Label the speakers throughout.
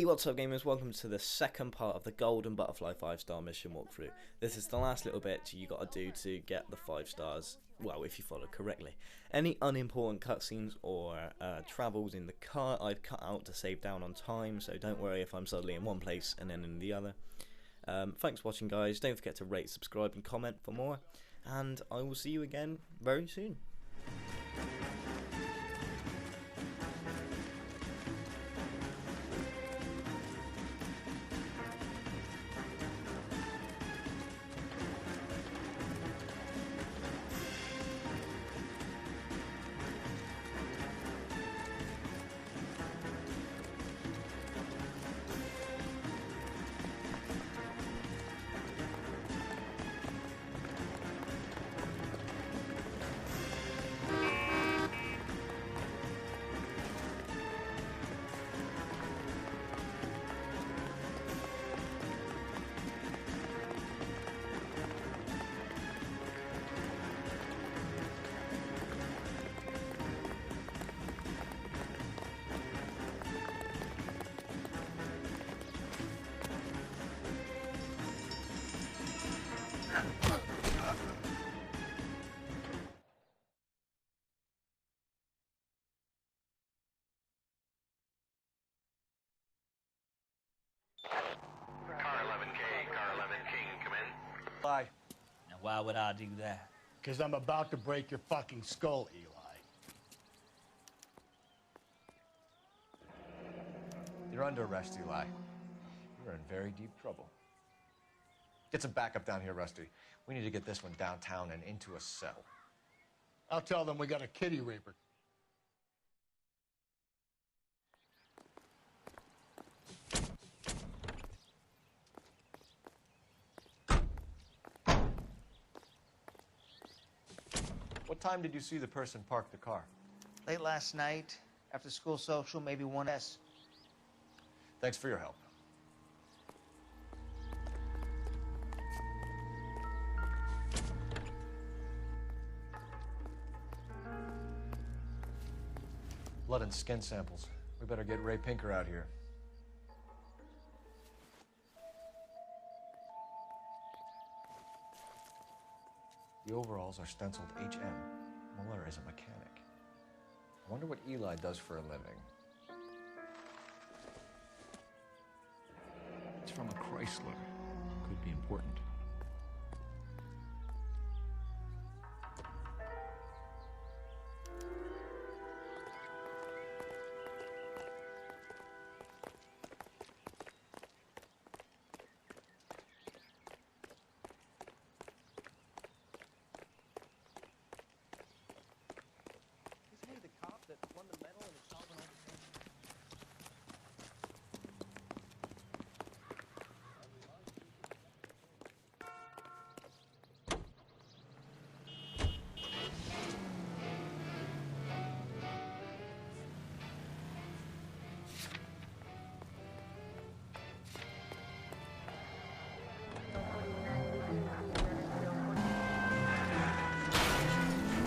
Speaker 1: Hey, what's up gamers? Welcome to the second part of the Golden Butterfly 5-star mission walkthrough. This is the last little bit you gotta do to get the 5 stars, well, if you follow correctly. Any unimportant cutscenes or travels in the car I've cut out to save down on time, so don't worry if I'm suddenly in one place and then in the other. Thanks for watching guys, don't forget to rate, subscribe and comment for more, and I will see you again very soon.
Speaker 2: Why?
Speaker 3: Now, why would I do that?
Speaker 2: Because I'm about to break your fucking skull, Eli.
Speaker 4: You're under arrest, Eli. You're in very deep trouble. Get some backup down here, Rusty. We need to get this one downtown and into a cell.
Speaker 2: I'll tell them we got a kitty reaper.
Speaker 4: What time did you see the person park the car?
Speaker 3: Late last night, after school social, maybe 1S.
Speaker 4: Thanks for your help. Blood and skin samples. We better get Ray Pinker out here. The overalls are stenciled HM. Muller is a mechanic. I wonder what Eli does for a living.
Speaker 5: It's from a Chrysler. Could be important.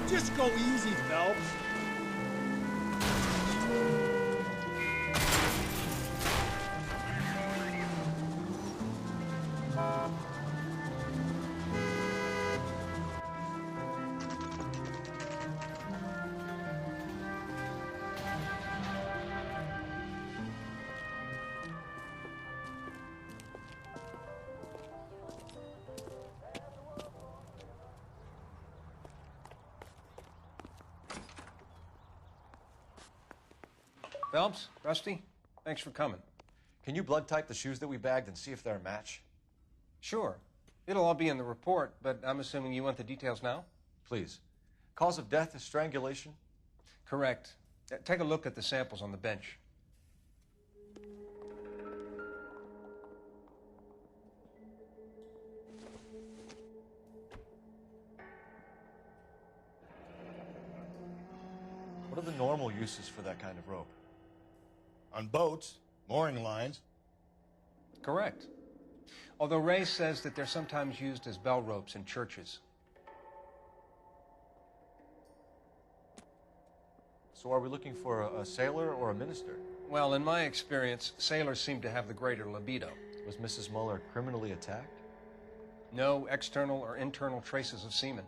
Speaker 2: Just go easy, Phelps.
Speaker 6: Phelps, Rusty, thanks for coming.
Speaker 4: Can you blood type the shoes that we bagged and see if they're a match?
Speaker 6: Sure. It'll all be in the report, but I'm assuming you want the details now?
Speaker 4: Please. Cause of death is strangulation?
Speaker 6: Correct. Take a look at the samples on the bench.
Speaker 4: What are the normal uses for that kind of rope?
Speaker 2: On boats, mooring lines.
Speaker 6: Correct. Although Ray says that they're sometimes used as bell ropes in churches.
Speaker 4: So are we looking for a sailor or a minister?
Speaker 6: Well, in my experience, sailors seem to have the greater libido.
Speaker 4: Was Mrs. Muller criminally attacked?
Speaker 6: No external or internal traces of semen.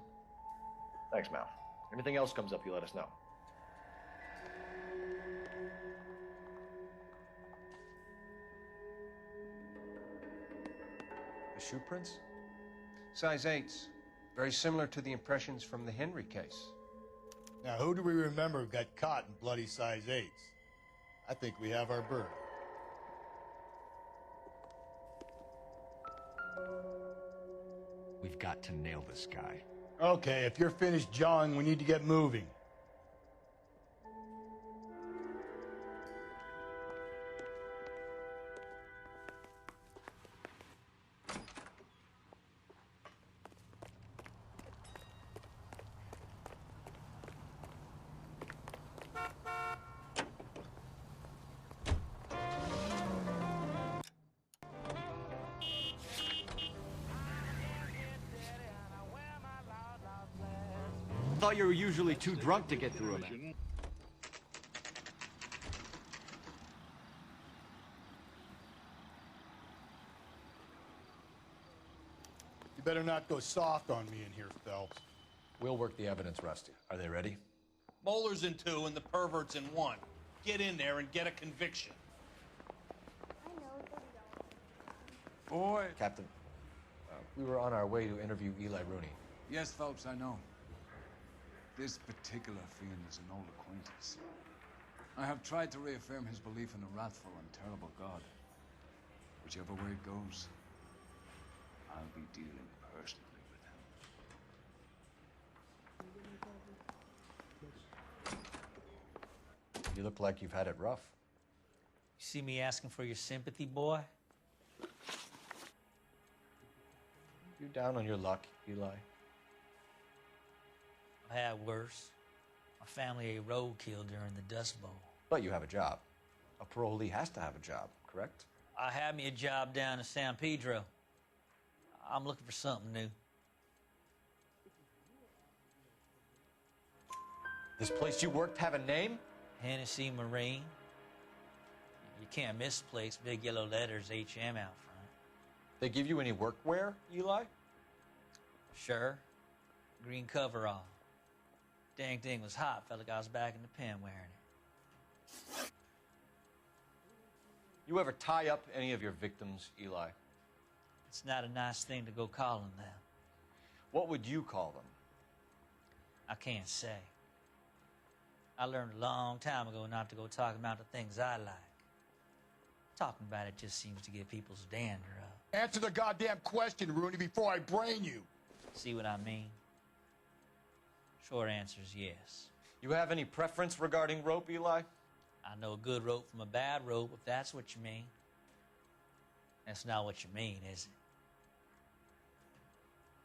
Speaker 4: Thanks, Mal. Anything else comes up, you let us know. The shoe prints?
Speaker 6: Size 8s. Very similar to the impressions from the Henry case.
Speaker 2: Now, who do we remember got caught in bloody size 8s? I think we have our bird.
Speaker 5: We've got to nail this guy.
Speaker 2: Okay, if you're finished jawing, we need to get moving.
Speaker 5: Thought you were usually too drunk to get through a man.
Speaker 2: You better not go soft on me in here, Phelps.
Speaker 4: We'll work the evidence, Rusty. Are they ready?
Speaker 7: Moeller's in 2 and the pervert's in 1. Get in there and get a conviction.
Speaker 8: Boy.
Speaker 4: Captain, we were on our way to interview Eli Rooney.
Speaker 8: Yes, Phelps, I know. This particular fiend is an old acquaintance. I have tried to reaffirm his belief in a wrathful and terrible God. Whichever way it goes, I'll be dealing personally with him.
Speaker 4: You look like you've had it rough.
Speaker 9: You see me asking for your sympathy, boy?
Speaker 4: You down on your luck, Eli?
Speaker 9: I've had worse. My family ate roadkill during the Dust Bowl.
Speaker 4: But you have a job. A parolee has to have a job, correct?
Speaker 9: I had me a job down in San Pedro. I'm looking for something new.
Speaker 4: This place you worked have a name?
Speaker 9: Hennessy Marine. You can't miss the place. Big yellow letters, HM out front.
Speaker 4: They give you any workwear, Eli?
Speaker 9: Sure. Green coverall. Dang thing was hot. Felt like I was back in the pen wearing it.
Speaker 4: You ever tie up any of your victims, Eli?
Speaker 9: It's not a nice thing to go calling them.
Speaker 4: What would you call them?
Speaker 9: I can't say. I learned a long time ago not to go talking about the things I like. Talking about it just seems to get people's dander up.
Speaker 2: Answer the goddamn question, Rooney, before I brain you.
Speaker 9: See what I mean? Short answer is yes.
Speaker 4: You have any preference regarding rope, Eli?
Speaker 9: I know a good rope from a bad rope, if that's what you mean. That's not what you mean, is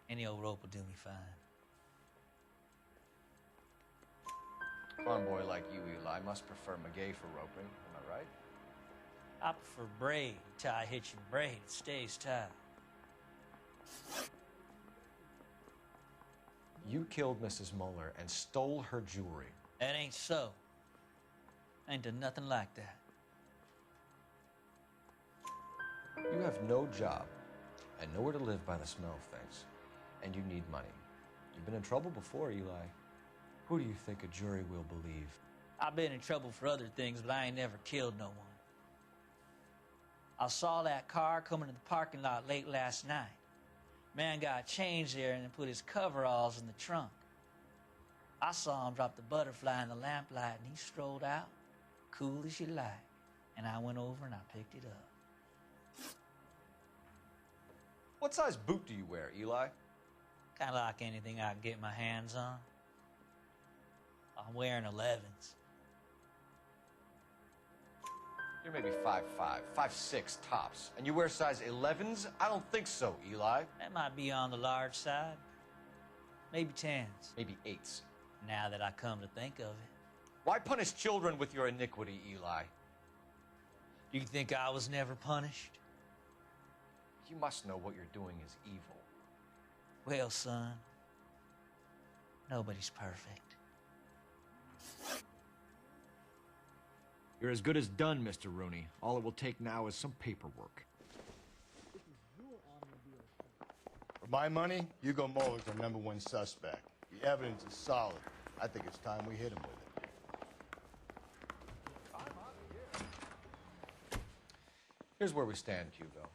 Speaker 9: it? Any old rope will do me fine.
Speaker 4: Farm boy like you, Eli, must prefer Magay for roping. Am I right?
Speaker 9: I prefer braid. Tie hitching braid. It stays tight.
Speaker 4: You killed Mrs. Muller and stole her jewelry.
Speaker 9: That ain't so. I ain't done nothing like that.
Speaker 4: You have no job and nowhere to live by the smell of things. And you need money. You've been in trouble before, Eli. Who do you think a jury will believe?
Speaker 9: I've been in trouble for other things, but I ain't never killed no one. I saw that car coming to the parking lot late last night. Man got changed there and then put his coveralls in the trunk. I saw him drop the butterfly in the lamplight and he strolled out, cool as you like. And I went over and I picked it up.
Speaker 4: What size boot do you wear, Eli?
Speaker 9: Kind of like anything I can get my hands on. I'm wearing 11s.
Speaker 4: You're maybe 5'5", 5'6" tops. And you wear size 11s? I don't think so, Eli.
Speaker 9: That might be on the large side. Maybe 10s.
Speaker 4: Maybe 8s.
Speaker 9: Now that I come to think of it.
Speaker 4: Why punish children with your iniquity, Eli?
Speaker 9: You think I was never punished?
Speaker 4: You must know what you're doing is evil.
Speaker 9: Well, son, nobody's perfect.
Speaker 4: You're as good as done, Mr. Rooney. All it will take now is some paperwork.
Speaker 2: For my money, Hugo Muller's our #1 suspect. The evidence is solid. I think it's time we hit him with it.
Speaker 4: Here's where we stand, Hugo.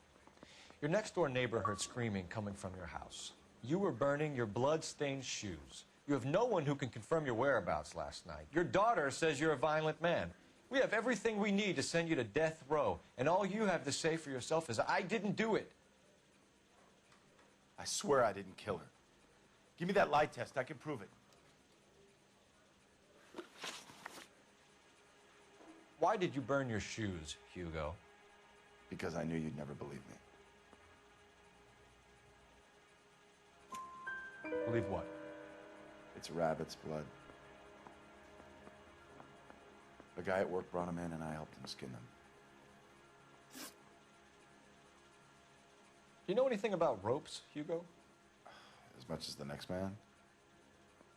Speaker 4: Your next-door neighbor heard screaming coming from your house. You were burning your blood-stained shoes. You have no one who can confirm your whereabouts last night. Your daughter says you're a violent man. We have everything we need to send you to death row, and all you have to say for yourself is, I didn't do it.
Speaker 10: I swear I didn't kill her. Give me that lie test. I can prove it.
Speaker 4: Why did you burn your shoes, Hugo?
Speaker 10: Because I knew you'd never believe me.
Speaker 4: Believe what?
Speaker 10: It's rabbit's blood. A guy at work brought him in and I helped him skin them.
Speaker 4: Do you know anything about ropes, Hugo?
Speaker 10: As much as the next man.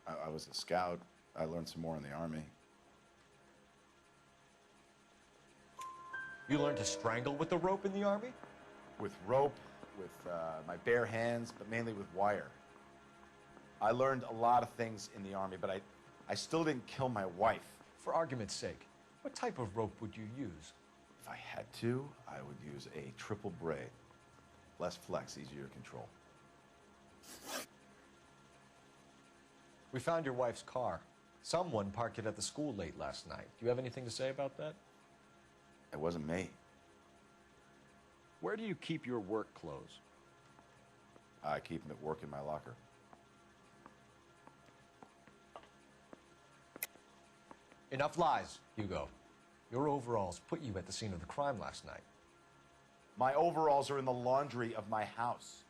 Speaker 10: I was a scout. I learned some more in the Army.
Speaker 4: You learned to strangle with the rope in the Army?
Speaker 10: With rope, with my bare hands, but mainly with wire. I learned a lot of things in the Army, but I still didn't kill my wife.
Speaker 4: For argument's sake, what type of rope would you use?
Speaker 10: If I had to, I would use a triple braid. Less flex, easier to control.
Speaker 4: We found your wife's car. Someone parked it at the school late last night. Do you have anything to say about that?
Speaker 10: It wasn't me.
Speaker 4: Where do you keep your work clothes?
Speaker 10: I keep them at work in my locker.
Speaker 4: Enough lies, Hugo. Your overalls put you at the scene of the crime last night.
Speaker 10: My overalls are in the laundry of my house.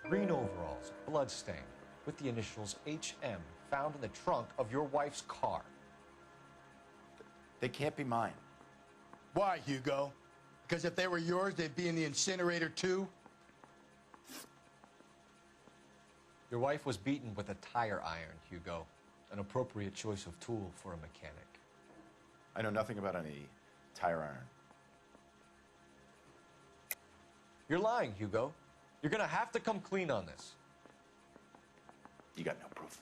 Speaker 4: Green overalls, bloodstained, with the initials HM found in the trunk of your wife's car.
Speaker 10: They can't be mine.
Speaker 2: Why, Hugo? Because if they were yours, they'd be in the incinerator too?
Speaker 4: Your wife was beaten with a tire iron, Hugo. An appropriate choice of tool for a mechanic.
Speaker 10: I know nothing about any tire iron.
Speaker 4: You're lying, Hugo. You're gonna have to come clean on this.
Speaker 10: You got no proof.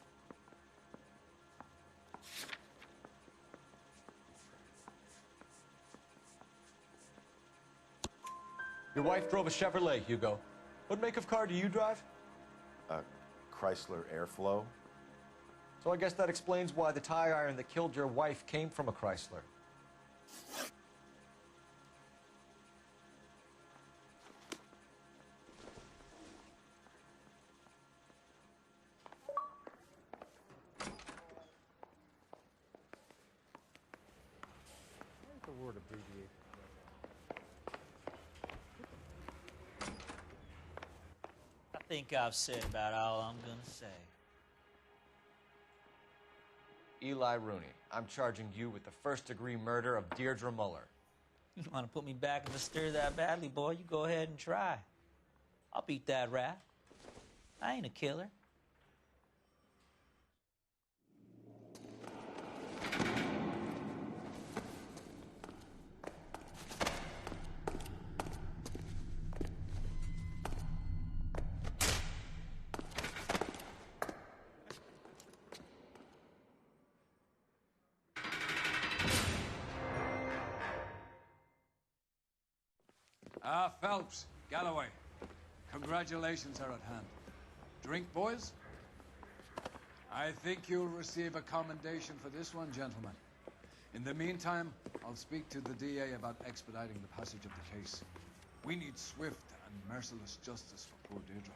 Speaker 4: Your wife drove a Chevrolet, Hugo. What make of car do you drive?
Speaker 10: Chrysler Airflow.
Speaker 4: So I guess that explains why the tire iron that killed your wife came from a Chrysler.
Speaker 6: The word abbreviation.
Speaker 9: I think I've said about all I'm gonna say.
Speaker 4: Eli Rooney, I'm charging you with the first-degree murder of Deirdre Muller.
Speaker 9: You want to put me back in the stir that badly, boy? You go ahead and try. I'll beat that rap. I ain't a killer.
Speaker 8: Phelps, Galloway, congratulations are at hand. Drink, boys? I think you'll receive a commendation for this one, gentlemen. In the meantime, I'll speak to the DA about expediting the passage of the case. We need swift and merciless justice for poor Deirdre.